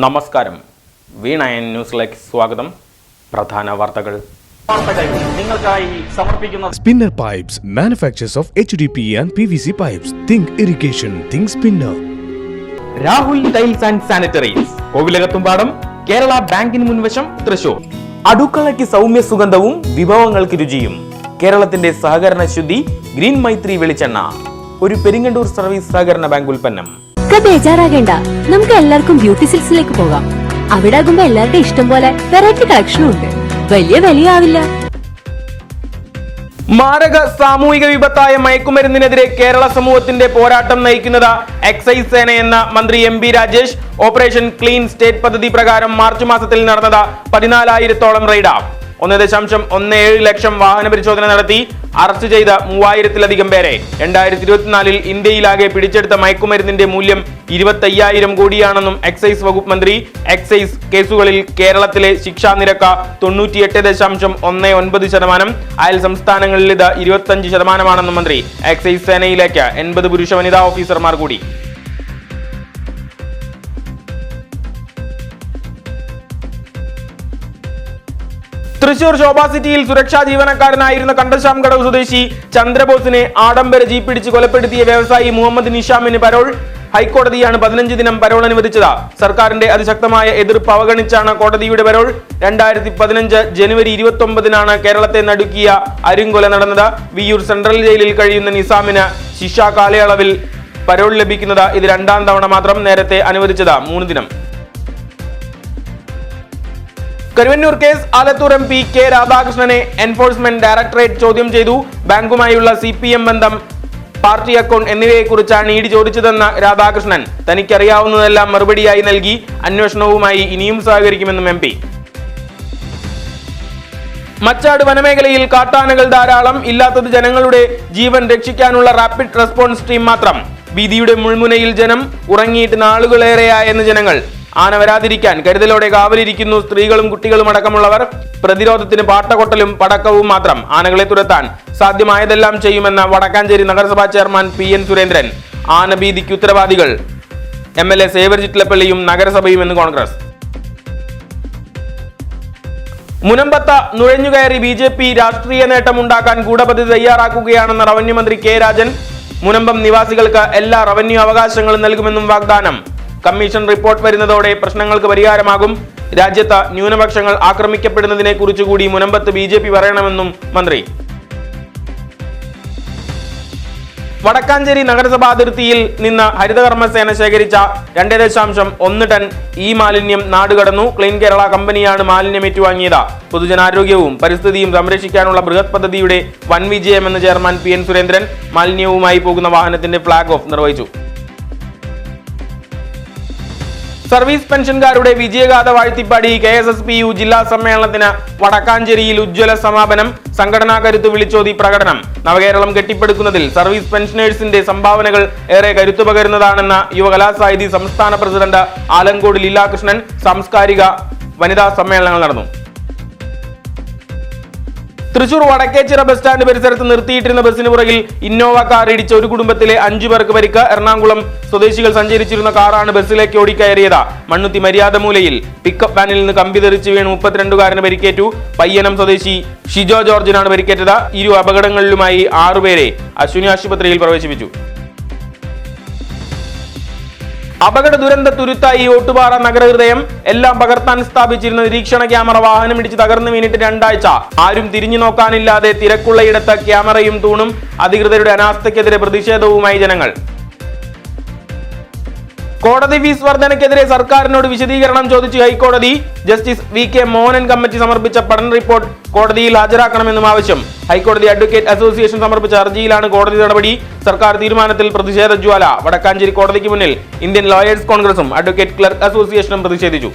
നമസ്കാരം. V9 ന്യൂസിലേക്ക് സ്വാഗതം. പ്രധാന വാർത്തകൾ നിങ്ങൾക്കായി സമർപ്പിക്കുന്ന Spinner Pipes manufacturers of HDPE and PVC pipes. Think irrigation, think spinner. Rahul tiles and sanitaries, Kovilakathumpadam, Kerala ബാങ്കിന് മുൻവശം, തൃശൂർ. അടുക്കളയ്ക്ക് സൗമ്യ സുഗന്ധവും വിഭവങ്ങൾക്ക് രുചിയും. കേരളത്തിന്റെ സഹകരണ ശുദ്ധി ഗ്രീൻ മൈത്രി വെളിച്ചെണ്ണ, ഒരു പെരിങ്ങണ്ടൂർ സർവീസ് സഹകരണ ബാങ്ക് ഉൽപ്പന്നം. ബേജാറാകേണ്ട, നമുക്ക് എല്ലാവർക്കും ബ്യൂട്ടി സിൽക്സിലേക്ക് പോകാം. അവിടെ ആകുമ്പോ എല്ലാവരുടെ ഇഷ്ടം പോലെ വെറൈറ്റി കളക്ഷനും ഉണ്ട്. വലിയ വിലയാവില്ല. മാരക സാമൂഹിക വിപത്തായ മയക്കുമരുന്നിനെതിരെ കേരള സമൂഹത്തിന്റെ പോരാട്ടം നയിക്കുന്നത് എക്സൈസ് സേനയെന്ന മന്ത്രി MP Rajesh. Operation clean state പദ്ധതി പ്രകാരം മാർച്ച് മാസത്തിൽ നടന്നത് 14,000-ഓളം റെയ്ഡ്. 1.17 ലക്ഷം വാഹന പരിശോധന നടത്തി. അറസ്റ്റ് ചെയ്ത 3000-ലധികം പേരെ. 2024 ഇന്ത്യയിലാകെ പിടിച്ചെടുത്ത മയക്കുമരുന്നിന്റെ മൂല്യം 25,000 കോടിയാണെന്നും എക്സൈസ് വകുപ്പ് മന്ത്രി. എക്സൈസ് കേസുകളിൽ കേരളത്തിലെ ശിക്ഷാ നിരക്ക് 98.19%. അയൽ സംസ്ഥാനങ്ങളിൽ ഇത് 25%ആണെന്നും മന്ത്രി. എക്സൈസ് സേനയിലേക്ക് 80 പുരുഷ വനിതാ ഓഫീസർമാർ കൂടി. തൃശൂർ ശോഭ സിറ്റിയിൽ സുരക്ഷാ ജീവനക്കാരനായിരുന്ന കണ്ടശാം കടവ് സ്വദേശി ചന്ദ്രബോസിനെ ആഡംബര ജീപ്പ് പിടിച്ച് കൊലപ്പെടുത്തിയ വ്യവസായി മുഹമ്മദ് നിഷാമിന് പരോൾ. ഹൈക്കോടതിയാണ് 15 ദിനം പരോൾ അനുവദിച്ചത്. സർക്കാരിന്റെ അതിശക്തമായ എതിർപ്പ് അവഗണിച്ചാണ് കോടതിയുടെ പരോൾ. 2015 ജനുവരി 29-നാണ് കേരളത്തെ നടുക്കിയ അരുംകൊല നടന്നത്. വിയ്യൂർ സെൻട്രൽ ജയിലിൽ കഴിയുന്ന നിസാമിന് ശിക്ഷാ കാലയളവിൽ പരോൾ ലഭിക്കുന്നത് ഇത് 2ാം തവണ മാത്രം. നേരത്തെ അനുവദിച്ചത് 3 ദിനം. Karuvannur case Alathur MP K രാധാകൃഷ്ണനെ എൻഫോഴ്സ്മെന്റ് ഡയറക്ടറേറ്റ് ചോദ്യം ചെയ്തു. ബാങ്കുമായുള്ള CPM ബന്ധം, പാർട്ടി അക്കൗണ്ട് എന്നിവയെക്കുറിച്ചാണ് ED ചോദിച്ചതെന്ന രാധാകൃഷ്ണൻ തനിക്കറിയാവുന്നതെല്ലാം മറുപടിയായി നൽകി. അന്വേഷണവുമായി ഇനിയും സഹകരിക്കുമെന്നും MP. മച്ചാട് വനമേഖലയിൽ കാട്ടാനകൾ ധാരാളം. ഇല്ലാത്തത് ജനങ്ങളുടെ ജീവൻ രക്ഷിക്കാനുള്ള റാപ്പിഡ് റെസ്പോൺസ് ടീം മാത്രം. ഭീതിയുടെ മുൾമുനയിൽ ജനം. ഉറങ്ങിയിട്ട് നാളുകളേറെയായെന്ന് ജനങ്ങൾ. ആന വരാതിരിക്കാൻ കരുതലോടെ കാവലിരിക്കുന്നു സ്ത്രീകളും കുട്ടികളും അടക്കമുള്ളവർ. പ്രതിരോധത്തിന് പാട്ടകൊട്ടലും പടക്കവും മാത്രം. ആനകളെ തുരത്താൻ സാധ്യമായതെല്ലാം ചെയ്യുമെന്ന വടക്കാഞ്ചേരി നഗരസഭാ ചെയർമാൻ PN സുരേന്ദ്രൻ. ആനഭീതിക്ക് ഉത്തരവാദികൾ MLA സേവർ ചിറ്റിലപ്പള്ളിയും നഗരസഭയും എന്ന് കോൺഗ്രസ്. മുനമ്പത്ത് നുഴഞ്ഞുകയറി BJP രാഷ്ട്രീയ നേട്ടമുണ്ടാക്കാൻ ഗൂഢപദ്ധതി തയ്യാറാക്കുകയാണെന്ന റവന്യൂ മന്ത്രി K രാജൻ. മുനമ്പം നിവാസികൾക്ക് എല്ലാ റവന്യൂ അവകാശങ്ങളും നൽകുമെന്നും വാഗ്ദാനം. കമ്മീഷൻ റിപ്പോർട്ട് വരുന്നതോടെ പ്രശ്നങ്ങൾക്ക് പരിഹാരമാകും. രാജ്യത്ത് ന്യൂനപക്ഷങ്ങൾ ആക്രമിക്കപ്പെടുന്നതിനെ കുറിച്ചുകൂടി മുനമ്പത്ത് BJP പറയണമെന്നും മന്ത്രി. വടക്കാഞ്ചേരി നഗരസഭാ അതിർത്തിയിൽ നിന്ന് ഹരിതകർമ്മസേന ശേഖരിച്ച 2.1 ടൺ മാലിന്യം നാടുകടന്നു. ക്ലീൻ കേരള കമ്പനിയാണ് മാലിന്യം ഏറ്റുവാങ്ങിയത്. പൊതുജനാരോഗ്യവും പരിസ്ഥിതിയും സംരക്ഷിക്കാനുള്ള ബൃഹത് പദ്ധതിയുടെ വൻ വിജയമെന്ന് ചെയർമാൻ PN സുരേന്ദ്രൻ. മാലിന്യവുമായി പോകുന്ന വാഹനത്തിന്റെ ഫ്ളാഗ് ഓഫ് നിർവഹിച്ചു. സർവീസ് പെൻഷൻകാരുടെ വിജയഗാഥ വാഴ്ത്തിപ്പാടി KSSPU ജില്ലാ സമ്മേളനത്തിന് വടക്കാഞ്ചേരിയിൽ ഉജ്ജ്വല സമാപനം. സംഘടനാ കരുത്ത് വിളിച്ചോതി പ്രകടനം. നവകേരളം കെട്ടിപ്പടുക്കുന്നതിൽ സർവീസ് പെൻഷനേഴ്സിന്റെ സംഭാവനകൾ ഏറെ കരുത്തു പകരുന്നതാണെന്ന യുവകലാസാഹിതി സംസ്ഥാന പ്രസിഡന്റ് ആലങ്കോട് ലീലാകൃഷ്ണൻ. സാംസ്കാരിക വനിതാ സമ്മേളനങ്ങൾ നടന്നു. തൃശൂർ വടക്കേച്ചിറ ബസ് സ്റ്റാൻഡ് പരിസരത്ത് നിർത്തിയിട്ടിരുന്ന ബസിന് പുറകിൽ ഇന്നോവ കാർ ഇടിച്ച് ഒരു കുടുംബത്തിലെ 5 പേർക്ക് പരിക്ക്. എറണാകുളം സ്വദേശികൾ സഞ്ചരിച്ചിരുന്ന കാറാണ് ബസ്സിലേക്ക് ഓടിക്കയറിയത്. മണ്ണുത്തി മര്യാദമൂലയിൽ പിക്കപ്പ് വാനിൽ നിന്ന് കമ്പി തെറിച്ച് വീണ് 32-കാരന് പരിക്കേറ്റു. പയ്യനം സ്വദേശി ഷിജോ ജോർജിനാണ് പരിക്കേറ്റത്. 2 അപകടങ്ങളിലുമായി 6 പേരെ അശ്വിനി ആശുപത്രിയിൽ പ്രവേശിപ്പിച്ചു. അപകട ദുരന്ത തുരുത്തായി ഓട്ടുപാറ നഗരഹൃദയം. എല്ലാം പകർത്താൻ സ്ഥാപിച്ചിരുന്ന നിരീക്ഷണ ക്യാമറ വാഹനമിടിച്ച് തകർന്നു വീണിട്ട് 2 ആഴ്ച. ആരും തിരിഞ്ഞു നോക്കാനില്ലാതെ തിരക്കുള്ളയിടത്ത് ക്യാമറയും തൂണും. അധികൃതരുടെ അനാസ്ഥയ്ക്കെതിരെ പ്രതിഷേധവുമായി ജനങ്ങൾ. കോടതി ഫീസ് വർധനയ്ക്കെതിരെ സർക്കാരിനോട് വിശദീകരണം ചോദിച്ച് ഹൈക്കോടതി. ജസ്റ്റിസ് VK മോഹനൻ കമ്മിറ്റി സമർപ്പിച്ച പഠന റിപ്പോർട്ട് കോടതിയിൽ ഹാജരാക്കണമെന്നും ആവശ്യം. ഹൈക്കോടതി അഡ്വക്കേറ്റ് അസോസിയേഷൻ സമർപ്പിച്ച ഹർജിയിലാണ് കോടതി നടപടി. സർക്കാർ തീരുമാനത്തിൽ പ്രതിഷേധ ജ്വാല. വടക്കാഞ്ചേരി കോടതിക്ക് മുന്നിൽ ഇന്ത്യൻ ലോയേഴ്സ് കോൺഗ്രസും അഡ്വക്കേറ്റ് ക്ലർക്ക് അസോസിയേഷനും പ്രതിഷേധിച്ചു.